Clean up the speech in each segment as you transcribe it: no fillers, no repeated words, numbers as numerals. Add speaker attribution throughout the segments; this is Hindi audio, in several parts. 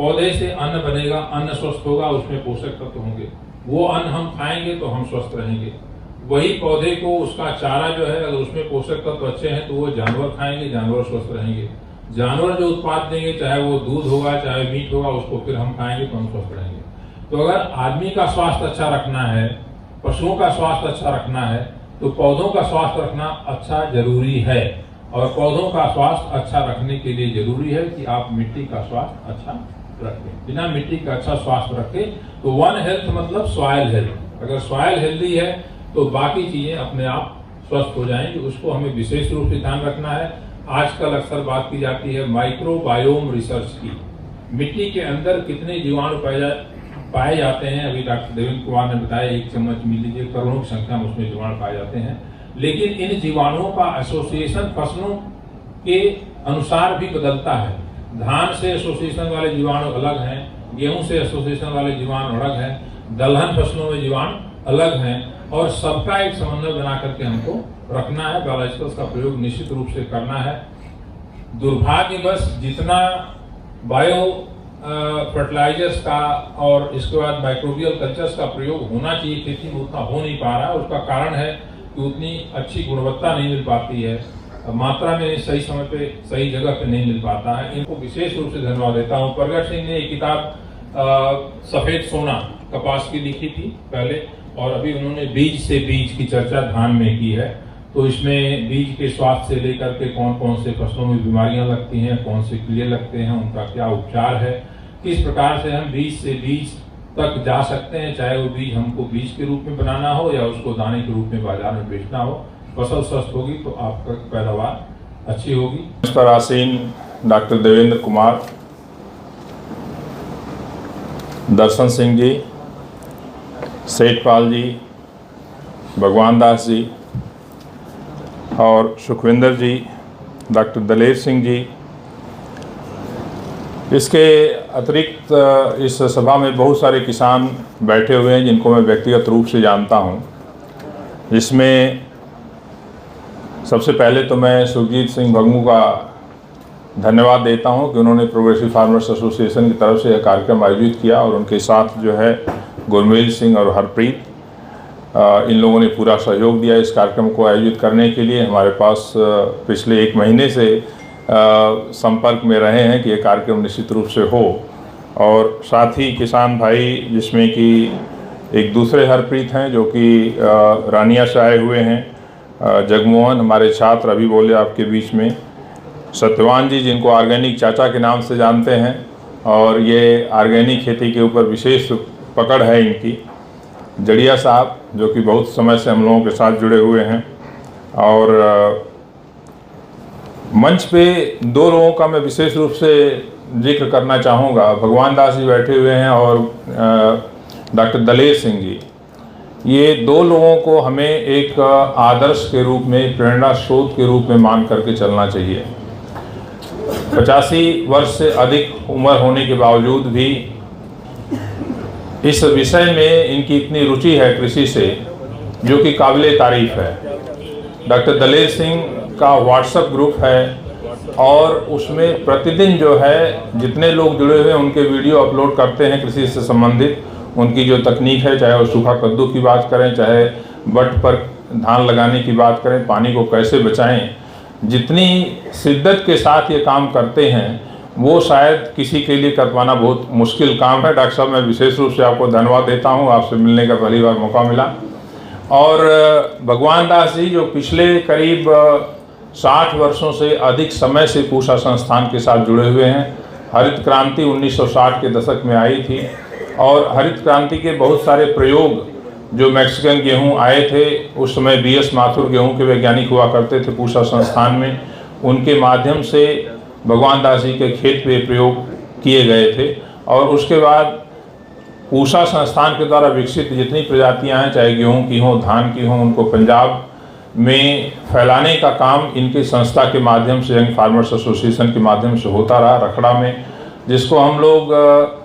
Speaker 1: पौधे से अन्न बनेगा, अन्न स्वस्थ होगा, उसमें पोषक तत्व होंगे, वो अन्न हम खाएंगे तो हम स्वस्थ रहेंगे। वही पौधे को उसका चारा जो है, अगर उसमें पोषक तत्व अच्छे हैं तो वो जानवर खाएंगे, जानवर स्वस्थ रहेंगे। जानवर जो उत्पाद देंगे, चाहे वो दूध होगा चाहे मीट होगा, उसको फिर हम खाएंगे तो हम स्वस्थ रहेंगे। तो अगर आदमी का स्वास्थ्य अच्छा रखना है, पशुओं का स्वास्थ्य अच्छा रखना है, तो पौधों का स्वास्थ्य रखना अच्छा जरूरी है। और पौधों का स्वास्थ्य अच्छा रखने के लिए जरूरी है कि आप मिट्टी का स्वास्थ्य अच्छा रखें। बिना मिट्टी का अच्छा स्वास्थ्य रखें तो वन हेल्थ मतलब सॉइल हेल्थ। अगर सॉइल हेल्दी है तो बाकी चीजें अपने आप स्वस्थ हो जाएंगी। उसको हमें विशेष रूप से ध्यान रखना है। आजकल अक्सर बात की जाती है माइक्रोबायोम रिसर्च की। मिट्टी के अंदर कितने जीवाणु पाए जाते हैं, अभी डॉक्टर देवेंद्र कुमार ने बताया 1 चम्मच मिल लीजिए, करोड़ों की संख्या में उसमें जीवाणु पाए जाते हैं। लेकिन इन जीवाणुओं का एसोसिएशन फसलों के अनुसार भी बदलता है। धान से एसोसिएशन वाले जीवाणु अलग हैं, गेहूं से एसोसिएशन वाले जीवाणु अलग हैं, दलहन फसलों में जीवाणु अलग हैं, और सबका एक समन्वय बना करके हमको रखना है। बायोलॉजिकल्स का प्रयोग निश्चित रूप से करना है। दुर्भाग्यवश जितना बायो फर्टिलाइजर्स का और इसके बाद माइक्रोबियल कल्चर्स का प्रयोग होना चाहिए खेती में, उतना हो नहीं पा रहा है। उसका कारण है कि उतनी अच्छी गुणवत्ता नहीं मिल पाती है, मात्रा में सही समय पे सही जगह पे नहीं मिल पाता है। इनको विशेष रूप से धन्यवाद देता हूँ। प्रगट सिंह ने एक किताब सफेद सोना कपास की लिखी थी पहले, और अभी उन्होंने बीज से बीज की चर्चा धान में की है। तो इसमें बीज के स्वास्थ्य से लेकर के कौन कौन से फसलों में बीमारियां लगती हैं, कौन से कीड़े लगते हैं, उनका क्या उपचार है, किस प्रकार से हम बीज से बीज तक जा सकते हैं, चाहे वो बीज हमको बीज के रूप में बनाना हो या उसको दाने के रूप में बाजार में बेचना हो। फसल स्वस्थ होगी तो आपका पैदावार अच्छी होगी।
Speaker 2: इस पर आसीन डॉक्टर देवेंद्र कुमार, दर्शन सिंह जी, सेठपाल जी, भगवान दास जी और सुखविंदर जी, डॉक्टर दलेर सिंह जी। इसके अतिरिक्त इस सभा में बहुत सारे किसान बैठे हुए हैं जिनको मैं व्यक्तिगत रूप से जानता हूं, जिसमें सबसे पहले तो मैं सुखजीत सिंह भंगू का धन्यवाद देता हूं कि उन्होंने प्रोग्रेसिव फार्मर्स एसोसिएशन की तरफ से यह कार्यक्रम आयोजित किया, और उनके साथ जो है गुरमेल सिंह और हरप्रीत, इन लोगों ने पूरा सहयोग दिया इस कार्यक्रम को आयोजित करने के लिए। हमारे पास पिछले 1 महीने से संपर्क में रहे हैं कि ये कार्यक्रम निश्चित रूप से हो। और साथ ही किसान भाई, जिसमें कि एक दूसरे हरप्रीत हैं जो कि रानिया से आए हुए हैं, जगमोहन हमारे छात्र अभी बोले आपके बीच में, सत्यवान जी जिनको ऑर्गेनिक चाचा के नाम से जानते हैं, और ये ऑर्गेनिक खेती के ऊपर विशेष पकड़ है इनकी, जड़िया साहब जो कि बहुत समय से हम लोगों के साथ जुड़े हुए हैं। और मंच पे 2 लोगों का मैं विशेष रूप से जिक्र करना चाहूँगा। भगवान दास जी बैठे हुए हैं और डॉक्टर दलेर सिंह जी। ये 2 लोगों को हमें एक आदर्श के रूप में, प्रेरणा स्रोत के रूप में मान करके चलना चाहिए। 85 वर्ष से अधिक उम्र होने के बावजूद भी इस विषय में इनकी इतनी रुचि है कृषि से, जो कि काबिले तारीफ है। डॉक्टर दलेर सिंह का व्हाट्सएप ग्रुप है, और उसमें प्रतिदिन जो है जितने लोग जुड़े हुए हैं उनके वीडियो अपलोड करते हैं कृषि से संबंधित। उनकी जो तकनीक है, चाहे वो सूखा कद्दू की बात करें, चाहे बट पर धान लगाने की बात करें, पानी को कैसे बचाएं, जितनी शिद्दत के साथ ये काम करते हैं वो शायद किसी के लिए कर पाना बहुत मुश्किल काम है। डॉक्टर साहब, मैं विशेष रूप से आपको धन्यवाद देता हूं, आपसे मिलने का पहली बार मौका मिला। और भगवान दास जी जो पिछले करीब 60 वर्षों से अधिक समय से पूषा संस्थान के साथ जुड़े हुए हैं। हरित क्रांति 1960 के दशक में आई थी, और हरित क्रांति के बहुत सारे प्रयोग, जो मैक्सिकन गेहूं आए थे, उस समय BS माथुर गेहूं के वैज्ञानिक हुआ करते थे पूषा संस्थान में, उनके माध्यम से भगवान दास जी के खेत पे प्रयोग किए गए थे। और उसके बाद पूषा संस्थान के द्वारा विकसित जितनी प्रजातियां हैं, चाहे गेहूं की हों, धान की हों, उनको पंजाब में फैलाने का काम इनकी संस्था के माध्यम से, यंग फार्मर्स एसोसिएशन के माध्यम से होता रहा रखड़ा में, जिसको हम लोग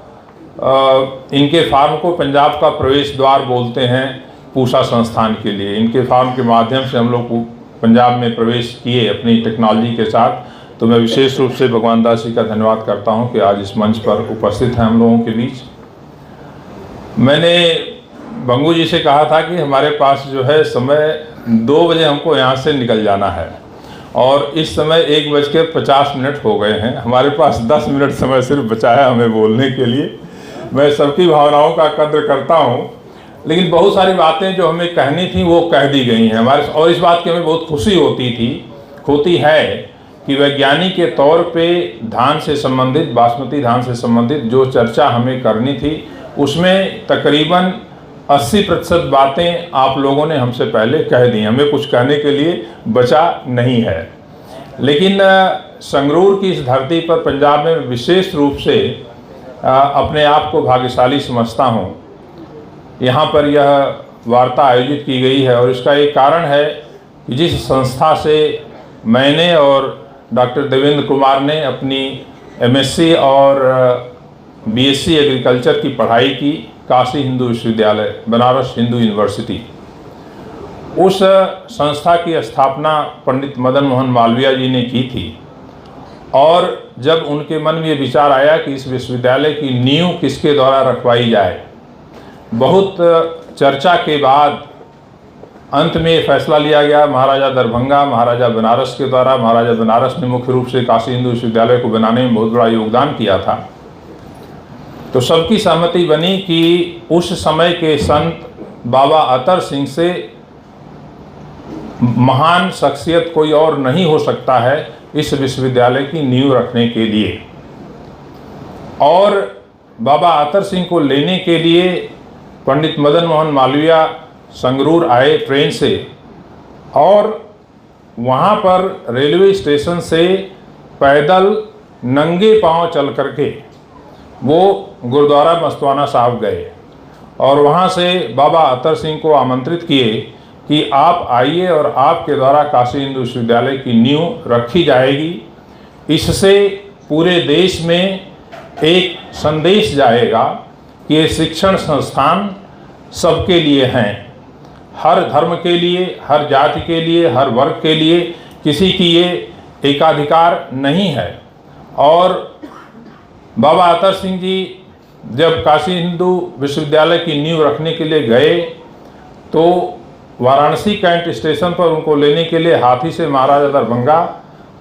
Speaker 2: इनके फार्म को पंजाब का प्रवेश द्वार बोलते हैं पूषा संस्थान के लिए। इनके फार्म के माध्यम से हम लोग पंजाब में प्रवेश किए अपनी टेक्नोलॉजी के साथ, तो मैं विशेष रूप से भगवान दास जी का धन्यवाद करता हूं कि आज इस मंच पर उपस्थित हैं हम लोगों के बीच। मैंने बंगू जी से कहा था कि हमारे पास जो है समय 2 बजे हमको यहाँ से निकल जाना है और इस समय 1:50 हो गए हैं। हमारे पास 10 मिनट समय सिर्फ बचा है हमें बोलने के लिए। मैं सबकी भावनाओं का कद्र करता हूँ, लेकिन बहुत सारी बातें जो हमें कहनी थी वो कह दी गई हैं हमारे, और इस बात की हमें बहुत खुशी होती है कि वैज्ञानिक के तौर पे धान से संबंधित, बासमती धान से संबंधित जो चर्चा हमें करनी थी उसमें तकरीबन 80% बातें आप लोगों ने हमसे पहले कह दी। हमें कुछ कहने के लिए बचा नहीं है। लेकिन संगरूर की इस धरती पर, पंजाब में विशेष रूप से अपने आप को भाग्यशाली समझता हूँ। यहाँ पर यह वार्ता आयोजित की गई है और इसका एक कारण है कि जिस संस्था से मैंने और डॉक्टर देवेंद्र कुमार ने अपनी MSc और BSc एग्रीकल्चर की पढ़ाई की, काशी हिंदू विश्वविद्यालय, बनारस हिंदू यूनिवर्सिटी, उस संस्था की स्थापना पंडित मदन मोहन मालवीय जी ने की थी। और जब उनके मन में ये विचार आया कि इस विश्वविद्यालय की नींव किसके द्वारा रखवाई जाए, बहुत चर्चा के बाद अंत में फैसला लिया गया महाराजा दरभंगा, महाराजा बनारस के द्वारा। महाराजा बनारस ने मुख्य रूप से काशी हिंदू विश्वविद्यालय को बनाने में बहुत बड़ा योगदान किया था। तो सबकी सहमति बनी कि उस समय के संत बाबा अतर सिंह से महान शख्सियत कोई और नहीं हो सकता है इस विश्वविद्यालय की नींव रखने के लिए। और बाबा अतर सिंह को लेने के लिए पंडित मदन मोहन मालवीय संगरूर आए ट्रेन से, और वहाँ पर रेलवे स्टेशन से पैदल नंगे पांव चल करके वो गुरुद्वारा मस्तवाना साहब गए और वहाँ से बाबा अतर सिंह को आमंत्रित किए कि आप आइए और आपके द्वारा काशी हिंदू विश्वविद्यालय की नींव रखी जाएगी। इससे पूरे देश में एक संदेश जाएगा कि ये शिक्षण संस्थान सबके लिए हैं, हर धर्म के लिए, हर जाति के लिए, हर वर्ग के लिए, किसी की ये एकाधिकार नहीं है। और बाबा अतर सिंह जी जब काशी हिंदू विश्वविद्यालय की नींव रखने के लिए गए तो वाराणसी कैंट स्टेशन पर उनको लेने के लिए हाथी से महाराजा दरभंगा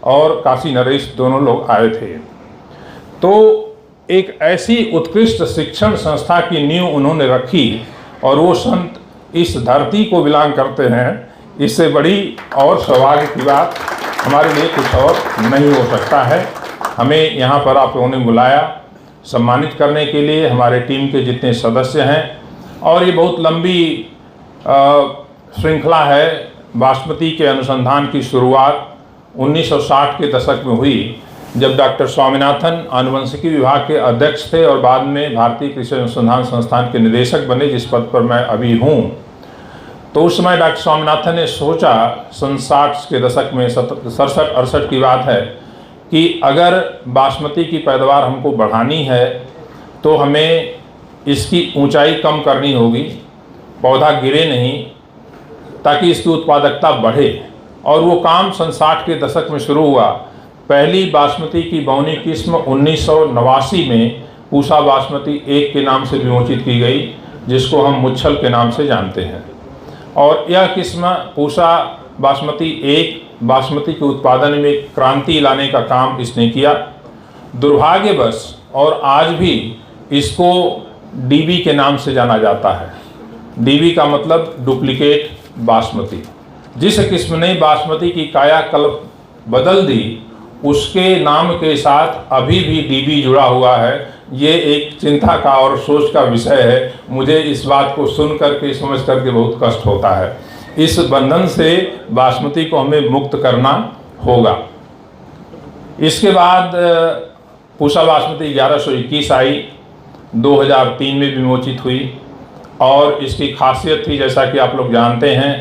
Speaker 2: और काशी नरेश दोनों लोग आए थे। तो एक ऐसी उत्कृष्ट शिक्षण संस्था की नींव उन्होंने रखी और वो संत इस धरती को बिलोंग करते हैं। इससे बड़ी और सौभाग्य की बात हमारे लिए कुछ और नहीं हो सकता है। हमें यहाँ पर आप लोगों ने बुलाया सम्मानित करने के लिए, हमारे टीम के जितने सदस्य हैं, और ये बहुत लंबी श्रृंखला है। बासमती के अनुसंधान की शुरुआत 1960 के दशक में हुई, जब डॉक्टर स्वामीनाथन आनुवंशिकी विभाग के अध्यक्ष थे और बाद में भारतीय कृषि अनुसंधान संस्थान के निदेशक बने, जिस पद पर मैं अभी हूँ। तो उस समय डॉक्टर स्वामीनाथन ने सोचा, सन 60 के दशक में, 67-68 की बात है, कि अगर बासमती की पैदावार हमको बढ़ानी है तो हमें इसकी ऊंचाई कम करनी होगी, पौधा गिरे नहीं, ताकि इसकी उत्पादकता बढ़े। और वो काम सन 60 के दशक में शुरू हुआ। पहली बासमती की बौनी किस्म 1989 में पूसा बासमती 1 के नाम से विमोचित की गई, जिसको हम मुच्छल के नाम से जानते हैं। और यह किस्म पूसा बासमती 1 बासमती के उत्पादन में क्रांति लाने का काम इसने किया। दुर्भाग्यवश और आज भी इसको DB के नाम से जाना जाता है। DB का मतलब डुप्लीकेट बासमती। जिस किस्म ने बासमती की कायाकल्प बदल दी, उसके नाम के साथ अभी भी DB जुड़ा हुआ है। ये एक चिंता का और सोच का विषय है। मुझे इस बात को सुन करके, समझ करके बहुत कष्ट होता है। इस बंधन से बासमती को हमें मुक्त करना होगा। इसके बाद पूसा बासमती 1121 आई, 2003 में विमोचित हुई, और इसकी खासियत थी, जैसा कि आप लोग जानते हैं।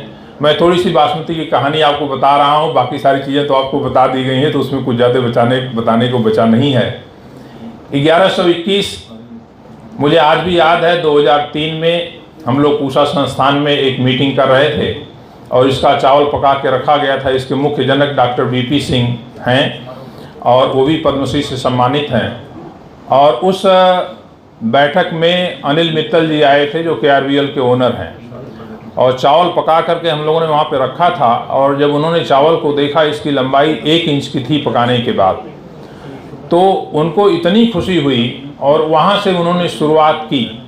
Speaker 2: मैं थोड़ी सी बासमती की कहानी आपको बता रहा हूँ, बाकी सारी चीज़ें तो आपको बता दी गई हैं, तो उसमें कुछ ज़्यादा बताने को बचा नहीं है। 1121 मुझे आज भी याद है। 2003 में हम लोग पूसा संस्थान में एक मीटिंग कर रहे थे और इसका चावल पका के रखा गया था। इसके मुख्य जनक डॉक्टर VP सिंह हैं और वो भी पद्मश्री से सम्मानित हैं। और उस बैठक में अनिल मित्तल जी आए थे जो KRBL के ओनर हैं, और चावल पका करके हम लोगों ने वहाँ पे रखा था। और जब उन्होंने चावल को देखा, इसकी लंबाई 1 इंच की थी पकाने के बाद, तो उनको इतनी खुशी हुई और वहाँ से उन्होंने शुरुआत की।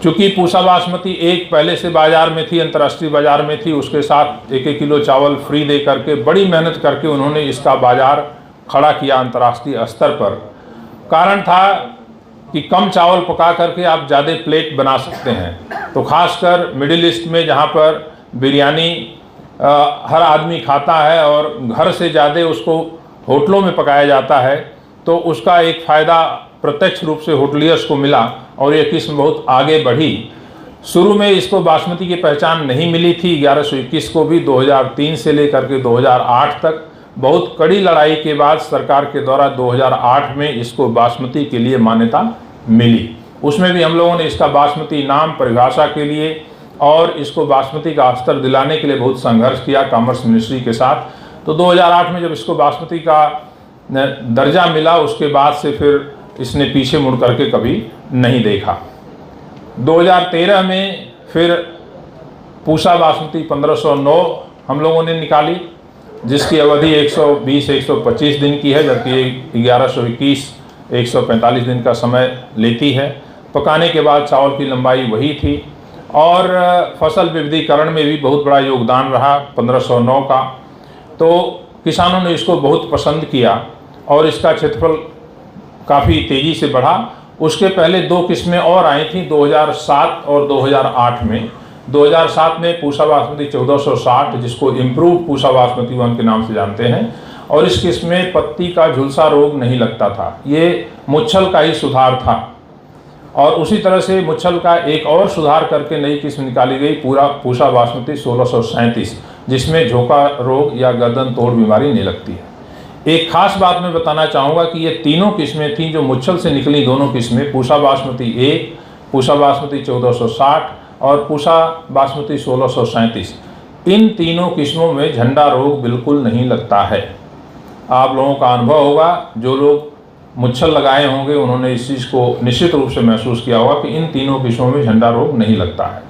Speaker 2: चूँकि पूसा बासमती एक पहले से बाज़ार में थी, अंतर्राष्ट्रीय बाज़ार में थी, उसके साथ 1-1 किलो चावल फ्री दे करके बड़ी मेहनत करके उन्होंने इसका बाज़ार खड़ा किया अंतर्राष्ट्रीय स्तर पर। कारण था कि कम चावल पका करके आप ज़्यादा प्लेट बना सकते हैं। तो खासकर मिडिल ईस्ट में जहाँ पर बिरयानी हर आदमी खाता है और घर से ज़्यादा उसको होटलों में पकाया जाता है, तो उसका एक फ़ायदा प्रत्यक्ष रूप से होटलियर्स को मिला और ये किस्म बहुत आगे बढ़ी। शुरू में इसको बासमती की पहचान नहीं मिली थी। 1121 को भी 2003 से लेकर के 2008 तक बहुत कड़ी लड़ाई के बाद सरकार के द्वारा 2008 में इसको बासमती के लिए मान्यता मिली। उसमें भी हम लोगों ने इसका बासमती नाम परिभाषा के लिए और इसको बासमती का स्तर दिलाने के लिए बहुत संघर्ष किया कॉमर्स मिनिस्ट्री के साथ। तो 2008 में जब इसको बासमती का दर्जा मिला, उसके बाद से फिर इसने पीछे मुड़ करके कभी नहीं देखा। 2013 में फिर पूसा बासमती 1509 हम लोगों ने निकाली, जिसकी अवधि 120-125 दिन की है, जबकि 1121 145 दिन का समय लेती है। पकाने के बाद चावल की लंबाई वही थी और फसल विविधीकरण में भी बहुत बड़ा योगदान रहा 1509 का। तो किसानों ने इसको बहुत पसंद किया और इसका क्षेत्रफल काफ़ी तेज़ी से बढ़ा। उसके पहले 2 किस्में और आई थी 2007 और 2008 में। 2007 में पूसा बासमती 1460, जिसको इम्प्रूव पूसा बासमती 1 के नाम से जानते हैं, और इस किस्म में पत्ती का झुलसा रोग नहीं लगता था। ये मुच्छल का ही सुधार था। और उसी तरह से मुच्छल का एक और सुधार करके नई किस्म निकाली गई पूसा बासमती 1637, जिसमें झोंका रोग या गर्दन तोड़ बीमारी नहीं लगती है। एक खास बात मैं बताना चाहूँगा कि ये तीनों किस्में थीं जो मुच्छल से निकली। दोनों किस्में पूसा बासमती 1, पूसा बासमती 1460 और पूसा बासमती 1637, इन तीनों किस्मों में झंडा रोग बिल्कुल नहीं लगता है। आप लोगों का अनुभव होगा, जो लोग मुच्छल लगाए होंगे उन्होंने इस चीज़ को निश्चित रूप से महसूस किया होगा कि इन तीनों किस्मों में झंडा रोग नहीं लगता है।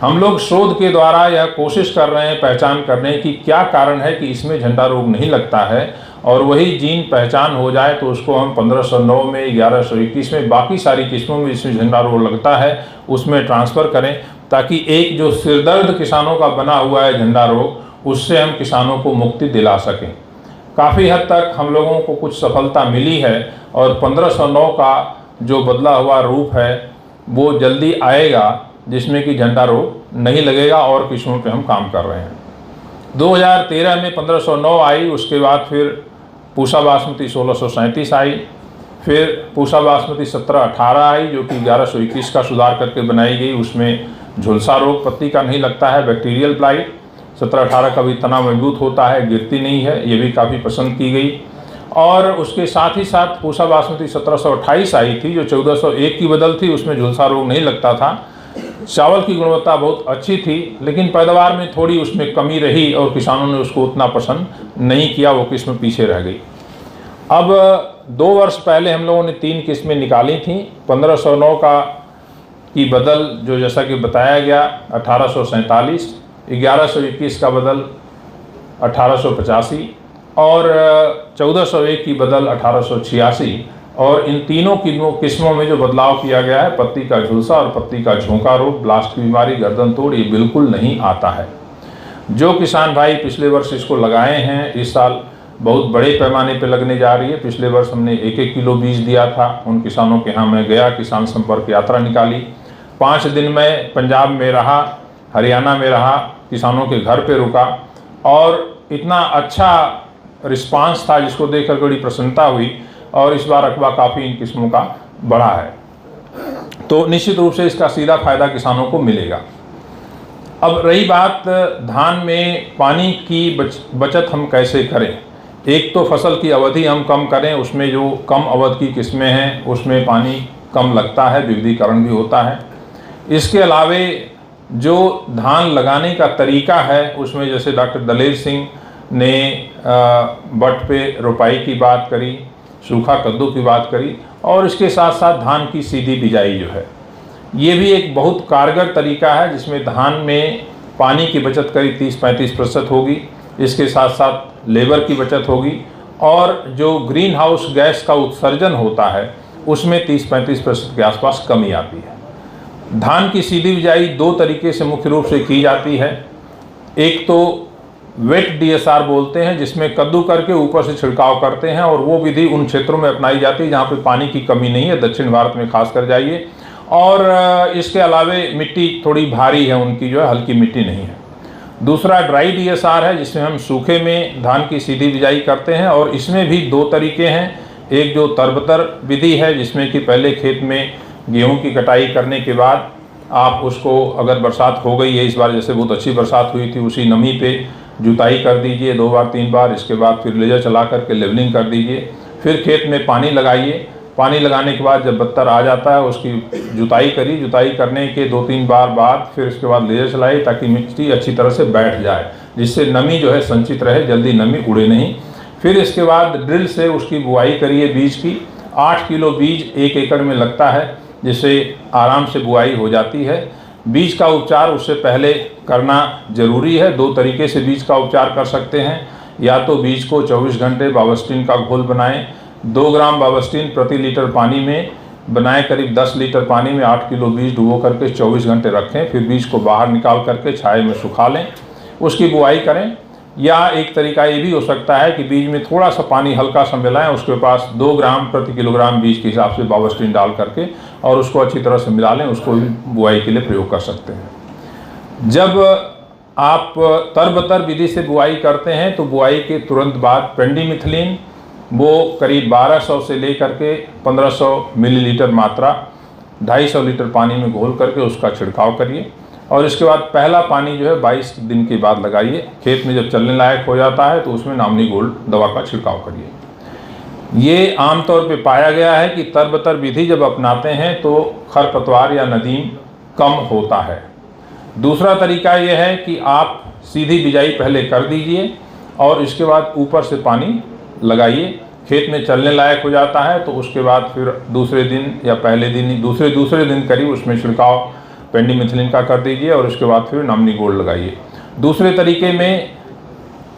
Speaker 2: हम लोग शोध के द्वारा यह कोशिश कर रहे हैं पहचान करने की क्या कारण है कि इसमें झंडा रोग नहीं लगता है, और वही जीन पहचान हो जाए तो उसको हम 1509 में 1121 में बाकी सारी किस्मों में इसमें झंडा रोग लगता है उसमें ट्रांसफ़र करें, ताकि एक जो सिरदर्द किसानों का बना हुआ है झंडा रोग, उससे हम किसानों को मुक्ति दिला सकें। काफ़ी हद तक हम लोगों को कुछ सफलता मिली है और 1509 का जो बदला हुआ रूप है वो जल्दी आएगा, जिसमें कि झंडा रोग नहीं लगेगा, और किस्मों पे हम काम कर रहे हैं। 2013 में 1509 आई, उसके बाद फिर पूसा बासमती 1637 आई, फिर पूसा बासमती 1718 आई जो कि 1121 का सुधार करके बनाई गई। उसमें झुलसा रोग पत्ती का नहीं लगता है, बैक्टीरियल ब्लाइट। 1718 का भी तना मजबूत होता है, गिरती नहीं है, ये भी काफ़ी पसंद की गई। और उसके साथ ही साथ पूसा बासमती 1728 आई थी जो 1401 की बदल थी, उसमें झुलसा रोग नहीं लगता था। चावल की गुणवत्ता बहुत अच्छी थी, लेकिन पैदावार में थोड़ी उसमें कमी रही और किसानों ने उसको उतना पसंद नहीं किया, वो किस्म पीछे रह गई। अब 2 वर्ष पहले हम लोगों ने 3 किस्में निकाली थी। 1509 का की बदल जो जैसा कि बताया गया 1847, 1121 का बदल 1885 और 1401 की बदल 1886। और इन तीनों किस्मों में जो बदलाव किया गया है, पत्ती का झुलसा और पत्ती का झोंका रोग, ब्लास्ट की बीमारी, गर्दन तोड़, ये बिल्कुल नहीं आता है। जो किसान भाई पिछले वर्ष इसको लगाए हैं, इस साल बहुत बड़े पैमाने पे लगने जा रही है। पिछले वर्ष हमने 1-1 किलो बीज दिया था। उन किसानों के यहाँ मैं गया, किसान संपर्क यात्रा निकाली। 5 दिन में पंजाब में रहा, हरियाणा में रहा, किसानों के घर पे रुका और इतना अच्छा रिस्पांस था जिसको देखकर बड़ी प्रसन्नता हुई। और इस बार रकबा काफ़ी इन किस्मों का बढ़ा है, तो निश्चित रूप से इसका सीधा फायदा किसानों को मिलेगा। अब रही बात धान में पानी की बचत हम कैसे करें। एक तो फसल की अवधि हम कम करें, उसमें जो कम अवधि की किस्में हैं उसमें पानी कम लगता है, विविधीकरण भी होता है। इसके अलावे जो धान लगाने का तरीका है उसमें जैसे डॉक्टर दलेर सिंह ने बट पे रोपाई की बात करी, सूखा कद्दू की बात करी, और इसके साथ साथ धान की सीधी बिजाई जो है ये भी एक बहुत कारगर तरीका है, जिसमें धान में पानी की बचत करीब 30-35% होगी, इसके साथ साथ लेबर की बचत होगी, और जो ग्रीन हाउस गैस का उत्सर्जन होता है उसमें 30-35% के आसपास कमी आती है। धान की सीधी बिजाई दो तरीके से मुख्य रूप से की जाती है। एक तो वेट डीएसआर बोलते हैं, जिसमें कद्दू करके ऊपर से छिड़काव करते हैं, और वो विधि उन क्षेत्रों में अपनाई जाती है जहाँ पे पानी की कमी नहीं है, दक्षिण भारत में खास कर जाइए। और इसके अलावे मिट्टी थोड़ी भारी है उनकी, जो है हल्की मिट्टी नहीं है। दूसरा ड्राई डीएसआर है, जिसमें हम सूखे में धान की सीधी बिजाई करते हैं, और इसमें भी दो तरीके हैं। एक जो तरबतर विधि है, जिसमें कि पहले खेत में गेहूं की कटाई करने के बाद आप उसको, अगर बरसात हो गई है इस बार, जैसे बहुत अच्छी बरसात हुई थी, उसी नमी पे जुताई कर दीजिए 2 बार 3 बार, इसके बाद फिर लेजर चला करके लेवलिंग कर दीजिए, फिर खेत में पानी लगाइए। पानी लगाने के बाद जब बत्तर आ जाता है उसकी जुताई करिए, जुताई करने के 2-3 बार बाद फिर उसके बाद लेजर चलाइए, ताकि मिट्टी अच्छी तरह से बैठ जाए, जिससे नमी जो है संचित रहे, जल्दी नमी उड़े नहीं। फिर इसके बाद ड्रिल से उसकी बुआई करिए बीज की। 8 किलो बीज 1 एकड़ में लगता है, जिससे आराम से बुआई हो जाती है। बीज का उपचार उससे पहले करना जरूरी है। 2 तरीके से बीज का उपचार कर सकते हैं। या तो बीज को 24 घंटे बावस्टीन का घोल बनाएं, 2 ग्राम बावस्टीन प्रति लीटर पानी में बनाएं, करीब 10 लीटर पानी में 8 किलो बीज डुबो करके 24 घंटे रखें, फिर बीज को बाहर निकाल करके छाए में सुखा लें, उसकी बुआई करें। या एक तरीका ये भी हो सकता है कि बीज में थोड़ा सा पानी हल्का सा मिलाएं, उसके पास 2 ग्राम प्रति किलोग्राम बीज के हिसाब से बावस्टीन डाल करके और उसको अच्छी तरह से मिला लें, उसको भी बुआई के लिए प्रयोग कर सकते हैं। जब आप तरबतर विधि से बुआई करते हैं तो बुआई के तुरंत बाद पेंडिमिथिलिन, वो करीब 1200 से लेकर के 1500 मिलीलीटर मात्रा 250 लीटर पानी में घोल करके उसका छिड़काव करिए, और इसके बाद पहला पानी जो है 22 दिन के बाद लगाइए। खेत में जब चलने लायक हो जाता है तो उसमें नामनी गोल्ड दवा का छिड़काव करिए। ये आमतौर पे पाया गया है कि तरबतर विधि जब अपनाते हैं तो खरपतवार या नदीम कम होता है। दूसरा तरीका यह है कि आप सीधी बिजाई पहले कर दीजिए और इसके बाद ऊपर से पानी लगाइए। खेत में चलने लायक हो जाता है तो उसके बाद फिर दूसरे दिन या पहले दिन दूसरे दिन करीब उसमें छिड़काव पेंडिमिथिलिन का कर दीजिए और उसके बाद फिर नामनी गोल्ड लगाइए। दूसरे तरीके में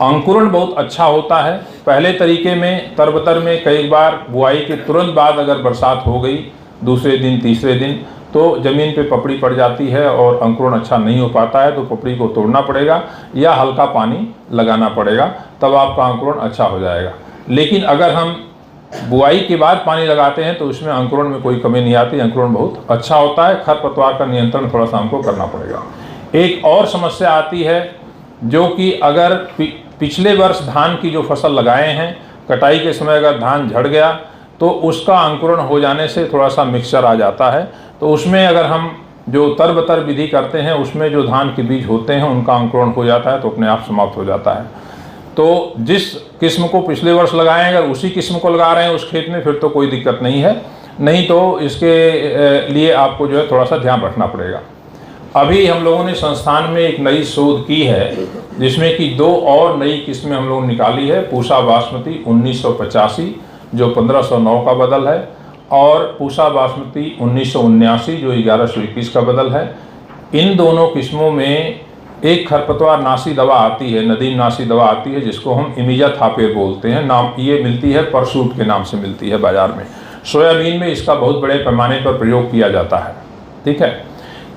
Speaker 2: अंकुरण बहुत अच्छा होता है। पहले तरीके में तरबतर में कई बार बुआई के तुरंत बाद अगर बरसात हो गई दूसरे दिन तीसरे दिन तो ज़मीन पे पपड़ी पड़ जाती है और अंकुरण अच्छा नहीं हो पाता है, तो पपड़ी को तोड़ना पड़ेगा या हल्का पानी लगाना पड़ेगा, तब आपका अंकुरण अच्छा हो जाएगा। लेकिन अगर हम बुआई के बाद पानी लगाते हैं तो उसमें अंकुरण में कोई कमी नहीं आती, अंकुरण बहुत अच्छा होता है। खरपतवार का नियंत्रण थोड़ा सा हमको करना पड़ेगा। एक और समस्या आती है जो कि अगर पिछले वर्ष धान की जो फसल लगाए हैं, कटाई के समय अगर धान झड़ गया तो उसका अंकुरण हो जाने से थोड़ा सा मिक्सचर आ जाता है, तो उसमें अगर हम जो तरबतर विधि करते हैं उसमें जो धान के बीज होते हैं उनका अंकुरण हो जाता है तो अपने आप समाप्त हो जाता है। तो जिस किस्म को पिछले वर्ष लगाए अगर उसी किस्म को लगा रहे हैं उस खेत में फिर तो कोई दिक्कत नहीं है, नहीं तो इसके लिए आपको जो है थोड़ा सा ध्यान रखना पड़ेगा। अभी हम लोगों ने संस्थान में एक नई शोध की है जिसमें कि 2 और नई किस्में हम लोगों ने निकाली है। पूसा बासमती 1985 जो 1509 का बदल है और पूसा बासमती 1979 जो 1121 का बदल है। इन दोनों किस्मों में एक खरपतवार नाशी दवा आती है, नदीम नाशी दवा आती है जिसको हम इमिजाथापिर बोलते हैं। नाम ये मिलती है परसूट के नाम से मिलती है बाजार में। सोयाबीन में इसका बहुत बड़े पैमाने पर प्रयोग किया जाता है, ठीक है।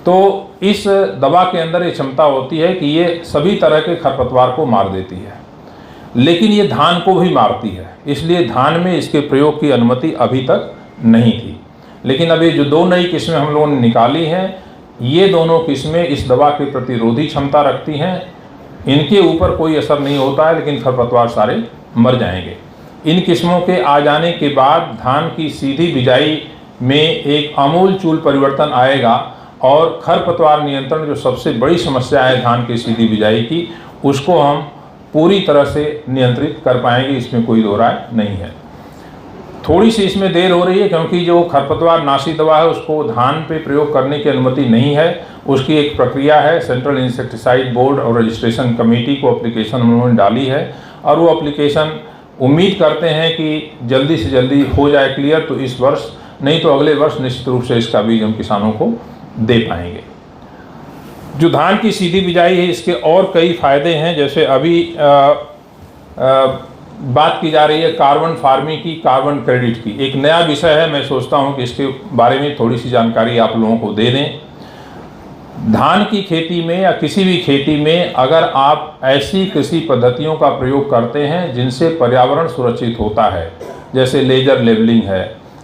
Speaker 2: तो इस दवा के अंदर ये क्षमता होती है कि ये सभी तरह के खरपतवार को मार देती है, लेकिन ये धान को भी मारती है, इसलिए धान में इसके प्रयोग की अनुमति अभी तक नहीं थी। लेकिन अभी जो 2 नई किस्में हम लोगों ने निकाली हैं, ये दोनों किस्में इस दवा के प्रतिरोधी क्षमता रखती हैं। इनके ऊपर कोई असर नहीं होता है लेकिन खरपतवार सारे मर जाएंगे। इन किस्मों के आ जाने के बाद धान की सीधी बिजाई में एक आमूलचूल परिवर्तन आएगा और खरपतवार नियंत्रण जो सबसे बड़ी समस्या है धान की सीधी बिजाई की, उसको हम पूरी तरह से नियंत्रित कर पाएंगे, इसमें कोई दो राय नहीं है। थोड़ी सी इसमें देर हो रही है क्योंकि जो खरपतवार नाशी दवा है उसको धान पे प्रयोग करने की अनुमति नहीं है। उसकी एक प्रक्रिया है, सेंट्रल इंसेक्टिसाइड बोर्ड और रजिस्ट्रेशन कमेटी को एप्लीकेशन उन्होंने डाली है और वो एप्लीकेशन उम्मीद करते हैं कि जल्दी से जल्दी हो जाए क्लियर, तो इस वर्ष नहीं तो अगले वर्ष निश्चित रूप से इसका बीज हम किसानों को दे पाएंगे। जो धान की सीधी बिजाई है, इसके और कई फायदे हैं। जैसे अभी बात की जा रही है कार्बन फार्मिंग की, कार्बन क्रेडिट की, एक नया विषय है। मैं सोचता हूं कि इसके बारे में थोड़ी सी जानकारी आप लोगों को दे दें। धान की खेती में या किसी भी खेती में अगर आप ऐसी कृषि पद्धतियों का प्रयोग करते हैं जिनसे पर्यावरण सुरक्षित होता है, जैसे लेजर लेवलिंग है,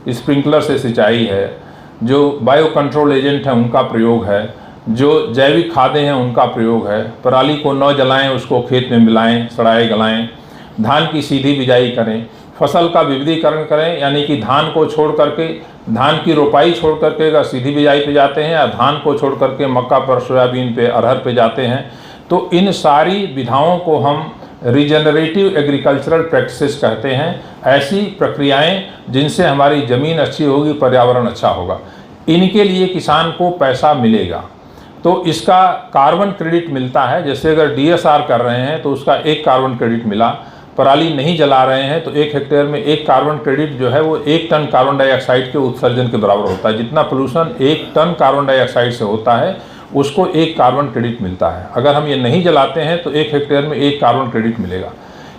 Speaker 2: स्प्रिंकलर से सिंचाई है, जो बायो कंट्रोल एजेंट हैं उनका प्रयोग है, जो जैविक खादें हैं उनका प्रयोग है, पराली को न जलाएं, उसको खेत में मिलाएं, सड़ाएं गलाएं, धान की सीधी बिजाई करें, फसल का विविधीकरण करें, यानी कि धान को छोड़ करके, धान की रोपाई छोड़ करके अगर सीधी बिजाई पे जाते हैं या धान को छोड़ करके मक्का पर, सोयाबीन पे, अरहर पे जाते हैं, तो इन सारी विधाओं को हम रीजनरेटिव एग्रीकल्चरल प्रैक्टिसेस कहते हैं। ऐसी प्रक्रियाएं जिनसे हमारी ज़मीन अच्छी होगी, पर्यावरण अच्छा होगा, इनके लिए किसान को पैसा मिलेगा। तो इसका कार्बन क्रेडिट मिलता है। जैसे अगर DSR कर रहे हैं तो उसका 1 कार्बन क्रेडिट मिला, पराली नहीं जला रहे हैं तो 1 हेक्टेयर में 1 कार्बन क्रेडिट जो है वो 1 टन कार्बन डाइऑक्साइड के उत्सर्जन के बराबर होता है। जितना पोल्यूशन 1 टन कार्बन डाइऑक्साइड से होता है उसको 1 कार्बन क्रेडिट मिलता है। अगर हम ये नहीं जलाते हैं तो 1 हेक्टेयर में 1 कार्बन क्रेडिट मिलेगा।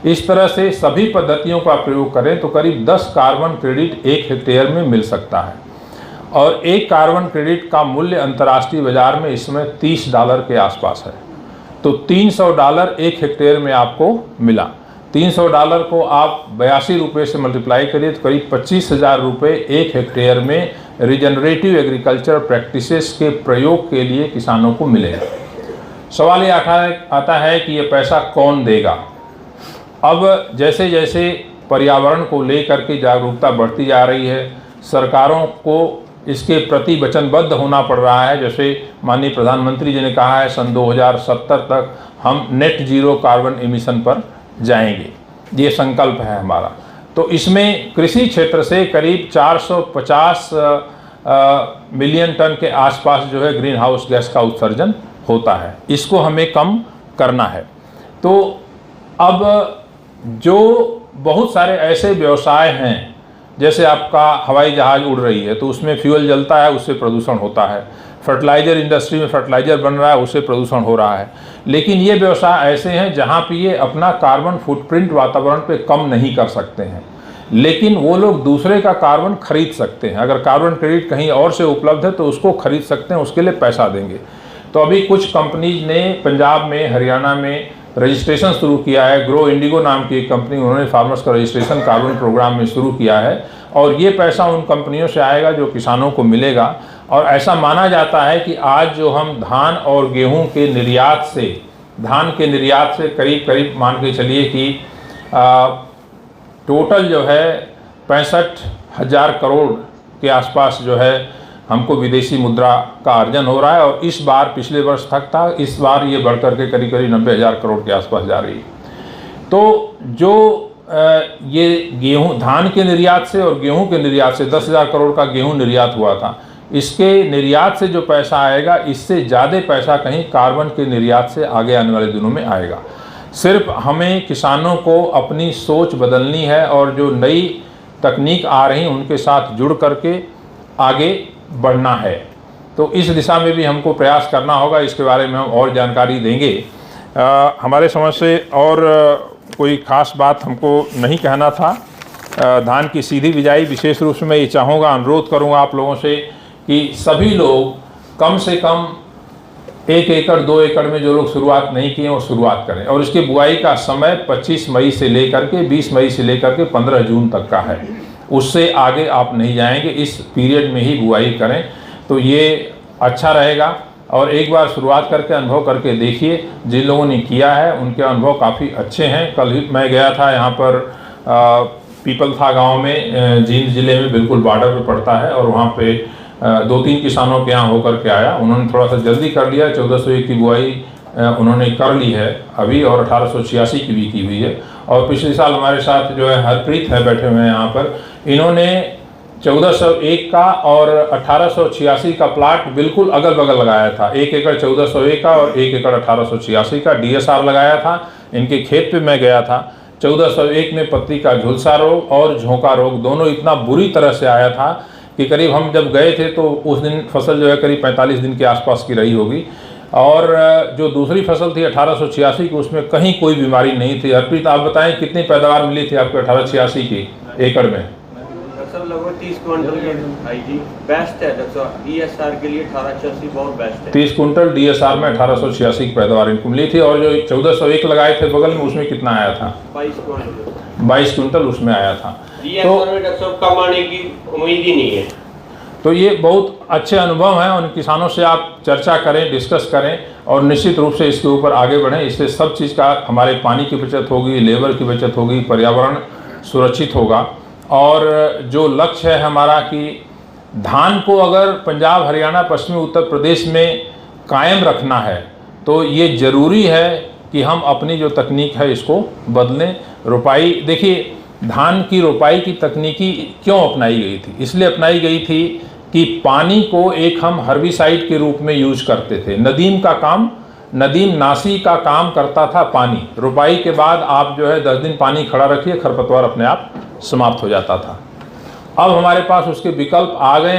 Speaker 2: इस तरह से सभी पद्धतियों का प्रयोग करें तो करीब 10 कार्बन क्रेडिट 1 हेक्टेयर में मिल सकता है। और 1 कार्बन क्रेडिट का मूल्य अंतर्राष्ट्रीय बाजार में इसमें $30 के आसपास है। तो $300 1 हेक्टेयर में आपको मिला। $300 को आप 82 रुपये से मल्टीप्लाई करिए तो करीब 25,000 रुपये 1 हेक्टेयर में रीजनरेटिव एग्रीकल्चर प्रैक्टिसेस के प्रयोग के लिए किसानों को मिलेगा। सवाल ये आता है कि ये पैसा कौन देगा। अब जैसे जैसे पर्यावरण को लेकर के जागरूकता बढ़ती जा रही है, सरकारों को इसके प्रति वचनबद्ध होना पड़ रहा है। जैसे माननीय प्रधानमंत्री जी ने कहा है सन 2070 तक हम नेट जीरो कार्बन एमिशन पर जाएंगे, ये संकल्प है हमारा। तो इसमें कृषि क्षेत्र से करीब 450 मिलियन टन के आसपास जो है ग्रीन हाउस गैस का उत्सर्जन होता है, इसको हमें कम करना है। तो अब जो बहुत सारे ऐसे व्यवसाय हैं, जैसे आपका हवाई जहाज़ उड़ रही है तो उसमें फ्यूल जलता है, उससे प्रदूषण होता है। फर्टिलाइज़र इंडस्ट्री में फर्टिलाइज़र बन रहा है, उससे प्रदूषण हो रहा है। लेकिन ये व्यवसाय ऐसे हैं जहाँ पे ये अपना कार्बन फुटप्रिंट वातावरण पे कम नहीं कर सकते हैं, लेकिन वो लोग दूसरे का कार्बन खरीद सकते हैं। अगर कार्बन क्रेडिट कहीं और से उपलब्ध है तो उसको खरीद सकते हैं, उसके लिए पैसा देंगे। तो अभी कुछ कंपनीज ने पंजाब में, हरियाणा में रजिस्ट्रेशन शुरू किया है। ग्रो इंडिगो नाम की एक कंपनी, उन्होंने फार्मर्स का रजिस्ट्रेशन कार्बन प्रोग्राम में शुरू किया है और ये पैसा उन कंपनियों से आएगा जो किसानों को मिलेगा। और ऐसा माना जाता है कि आज जो हम धान और गेहूं के निर्यात से, धान के निर्यात से करीब मान के चलिए कि टोटल जो है 65,000 करोड़ के आसपास जो है हमको विदेशी मुद्रा का अर्जन हो रहा है। और इस बार, पिछले वर्ष तक था, इस बार ये बढ़कर के करीब 90,000 करोड़ के आसपास जा रही है। तो जो ये गेहूं, धान के निर्यात से और गेहूं के निर्यात से 10,000 करोड़ का गेहूं निर्यात हुआ था, इसके निर्यात से जो पैसा आएगा इससे ज़्यादा पैसा कहीं कार्बन के निर्यात से आगे आने वाले दिनों में आएगा। सिर्फ हमें किसानों को अपनी सोच बदलनी है और जो नई तकनीक आ रही उनके साथ जुड़ करके आगे बढ़ना है। तो इस दिशा में भी हमको प्रयास करना होगा। इसके बारे में हम और जानकारी देंगे। हमारे समझ से और कोई ख़ास बात हमको नहीं कहना था। धान की सीधी बिजाई विशेष रूप से मैं ये चाहूँगा, अनुरोध करूँगा आप लोगों से कि सभी लोग कम से कम 1 एकड़ 2 एकड़ में जो लोग शुरुआत नहीं किए वो शुरुआत करें। और इसके बुआई का समय 25 मई से लेकर के 20 मई से लेकर के 15 जून तक का है, उससे आगे आप नहीं जाएंगे। इस पीरियड में ही बुआई करें तो ये अच्छा रहेगा। और एक बार शुरुआत करके अनुभव करके देखिए, जिन लोगों ने किया है उनके अनुभव काफ़ी अच्छे हैं। कल ही मैं गया था यहाँ पर पीपलथा गांव में, जींद ज़िले में बिल्कुल बॉर्डर पे पड़ता है, और वहाँ पे 2-3 किसानों के यहाँ होकर के आया। उन्होंने थोड़ा सा जल्दी कर लिया, 1401 की बुआई उन्होंने कर ली है अभी, और 1886 की भी की हुई है। और पिछले साल हमारे साथ जो है हरप्रीत है, बैठे हुए हैं यहाँ पर, इन्होंने 1401 का और 1886 का प्लाट बिल्कुल अगल बगल लगाया था। 1 एकड़ 1401 का और 1 एकड़ 1886 का DSR लगाया था। इनके खेत पे मैं गया था, 1401 में पत्ती का झुलसा रोग और झोंका रोग दोनों इतना बुरी तरह से आया था कि करीब हम जब गए थे तो उस दिन फसल जो है करीब 45 दिन के आसपास की रही होगी। और जो दूसरी फसल थी 1886 की, उसमें कहीं कोई बीमारी नहीं थी। हरप्रीत, आप बताएं कितनी पैदावार मिली थी आपको 1886 की एकड़ में?
Speaker 3: लगभग 30 क्विंटल की बेस्ट है DSR के लिए 1886 बहुत बेस्ट है।
Speaker 2: 30 कुंटल DSR में 1886 की पैदावार इनको मिली थी। और जो 1401 लगाए थे बगल में, उसमें कितना आया था? 22 कुंटल उसमें आया था।
Speaker 3: तो कम आने की उम्मीद ही नहीं है।
Speaker 2: तो ये बहुत अच्छे अनुभव हैं। उन किसानों से आप चर्चा करें, डिस्कस करें और निश्चित रूप से इसके ऊपर आगे बढ़ें। इससे सब चीज़ का, हमारे पानी की बचत होगी, लेबर की बचत होगी, पर्यावरण सुरक्षित होगा। और जो लक्ष्य है हमारा कि धान को अगर पंजाब, हरियाणा, पश्चिमी उत्तर प्रदेश में कायम रखना है तो ये ज़रूरी है कि हम अपनी जो तकनीक है इसको बदलें। रोपाई, देखिए धान की रोपाई की तकनीकी क्यों अपनाई गई थी? इसलिए अपनाई गई थी कि पानी को एक हम हर्बिसाइड के रूप में यूज करते थे। नदीम नासी का काम करता था पानी। रोपाई के बाद आप जो है 10 दिन पानी खड़ा रखिए, खरपतवार अपने आप समाप्त हो जाता था। अब हमारे पास उसके विकल्प आ गए।